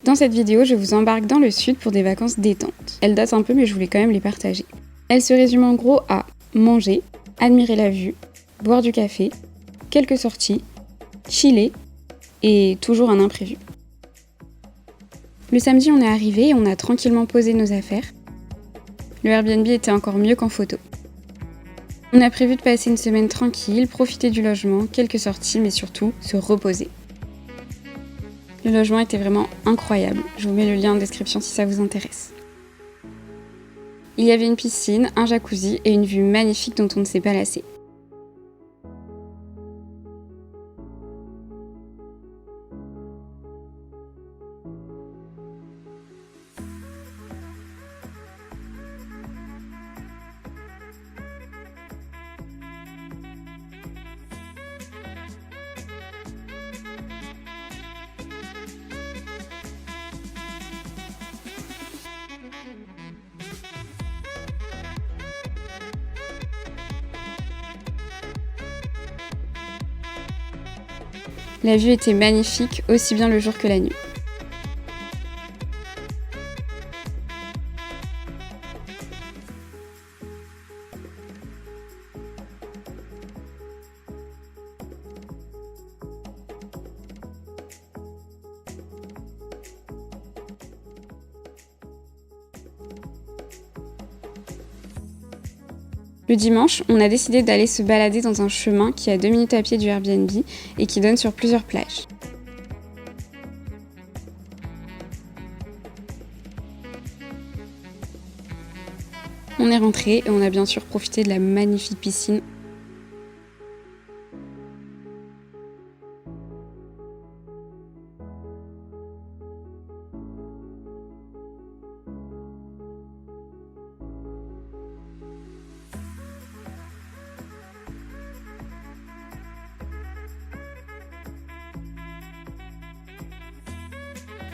Dans cette vidéo, je vous embarque dans le sud pour des vacances détente. Elles datent un peu mais je voulais quand même les partager. Elles se résument en gros à manger, admirer la vue, boire du café, quelques sorties, chiller et toujours un imprévu. Le samedi, on est arrivé et on a tranquillement posé nos affaires. Le Airbnb était encore mieux qu'en photo. On a prévu de passer une semaine tranquille, profiter du logement, quelques sorties mais surtout se reposer. Le logement était vraiment incroyable. Je vous mets le lien en description si ça vous intéresse. Il y avait une piscine, un jacuzzi et une vue magnifique dont on ne s'est pas lassé. La vue était magnifique, aussi bien le jour que la nuit. Le dimanche, on a décidé d'aller se balader dans un chemin qui est à 2 minutes à pied du Airbnb et qui donne sur plusieurs plages. On est rentré et on a bien sûr profité de la magnifique piscine.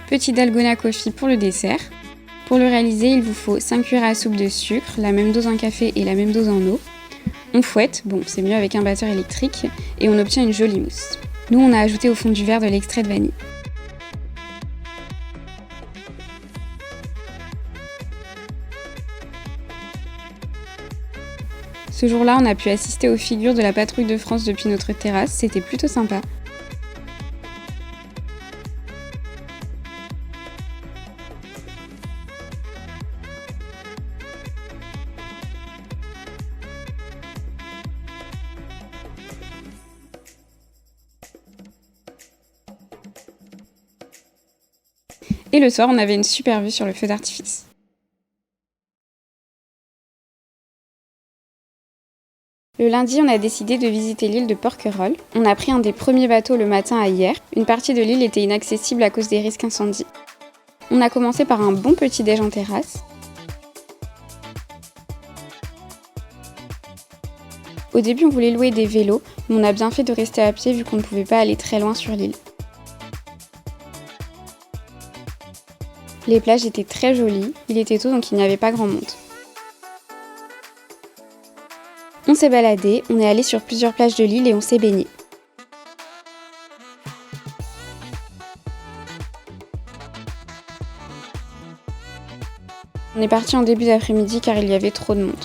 Petit dalgona coffee pour le dessert. Pour le réaliser, il vous faut 5 cuillères à soupe de sucre, la même dose en café et la même dose en eau. On fouette, bon c'est mieux avec un batteur électrique, et on obtient une jolie mousse. Nous on a ajouté au fond du verre de l'extrait de vanille. Ce jour-là, on a pu assister aux figures de la patrouille de France depuis notre terrasse, c'était plutôt sympa. Et le soir, on avait une super vue sur le feu d'artifice. Le lundi, on a décidé de visiter l'île de Porquerolles. On a pris un des premiers bateaux le matin à Hyères. Une partie de l'île était inaccessible à cause des risques incendie. On a commencé par un bon petit déj en terrasse. Au début, on voulait louer des vélos, mais on a bien fait de rester à pied vu qu'on ne pouvait pas aller très loin sur l'île. Les plages étaient très jolies, il était tôt donc il n'y avait pas grand monde. On s'est baladé, on est allé sur plusieurs plages de l'île et on s'est baigné. On est parti en début d'après-midi car il y avait trop de monde.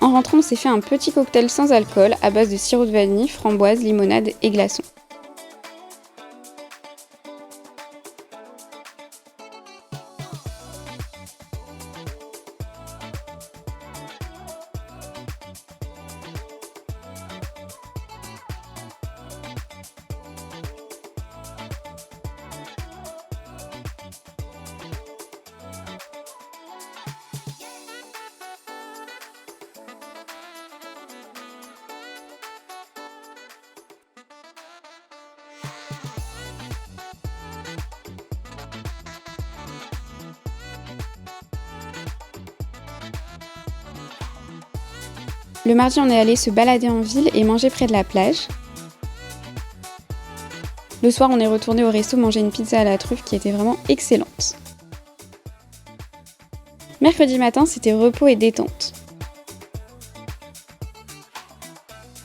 En rentrant, on s'est fait un petit cocktail sans alcool à base de sirop de vanille, framboise, limonade et glaçons. Le mardi, on est allé se balader en ville et manger près de la plage. Le soir, on est retourné au resto manger une pizza à la truffe qui était vraiment excellente. Mercredi matin, c'était repos et détente.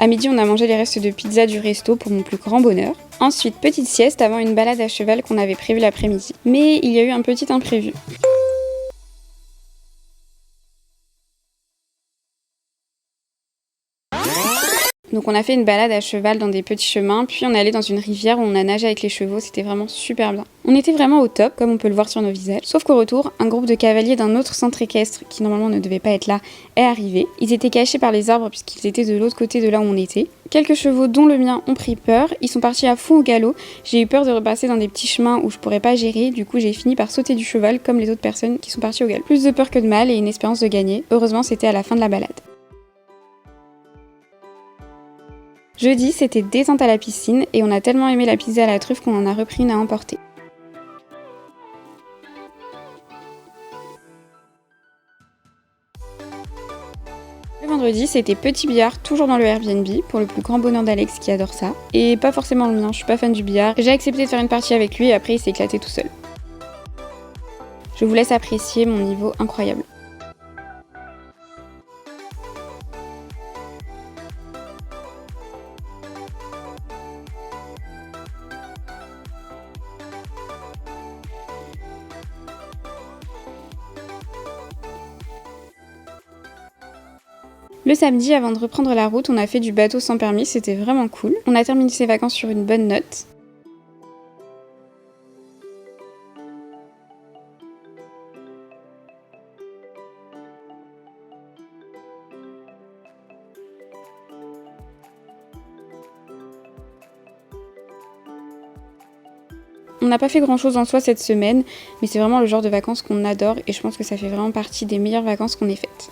À midi, on a mangé les restes de pizza du resto pour mon plus grand bonheur. Ensuite, petite sieste avant une balade à cheval qu'on avait prévue l'après-midi. Mais il y a eu un petit imprévu. Donc on a fait une balade à cheval dans des petits chemins, puis on est allé dans une rivière où on a nagé avec les chevaux, c'était vraiment super bien. On était vraiment au top, comme on peut le voir sur nos visages. Sauf qu'au retour, un groupe de cavaliers d'un autre centre équestre, qui normalement ne devait pas être là, est arrivé. Ils étaient cachés par les arbres puisqu'ils étaient de l'autre côté de là où on était. Quelques chevaux, dont le mien, ont pris peur, ils sont partis à fond au galop. J'ai eu peur de repasser dans des petits chemins où je pourrais pas gérer, du coup j'ai fini par sauter du cheval comme les autres personnes qui sont parties au galop. Plus de peur que de mal et une espérance de gagner. Heureusement c'était à la fin de la balade. Jeudi, c'était descente à la piscine et on a tellement aimé la pizza à la truffe qu'on en a repris une à emporter. Le vendredi, c'était petit billard, toujours dans le Airbnb, pour le plus grand bonheur d'Alex qui adore ça. Et pas forcément le mien, je suis pas fan du billard. J'ai accepté de faire une partie avec lui et après il s'est éclaté tout seul. Je vous laisse apprécier mon niveau incroyable. Le samedi, avant de reprendre la route, on a fait du bateau sans permis, c'était vraiment cool. On a terminé ses vacances sur une bonne note. On n'a pas fait grand chose en soi cette semaine, mais c'est vraiment le genre de vacances qu'on adore et je pense que ça fait vraiment partie des meilleures vacances qu'on ait faites.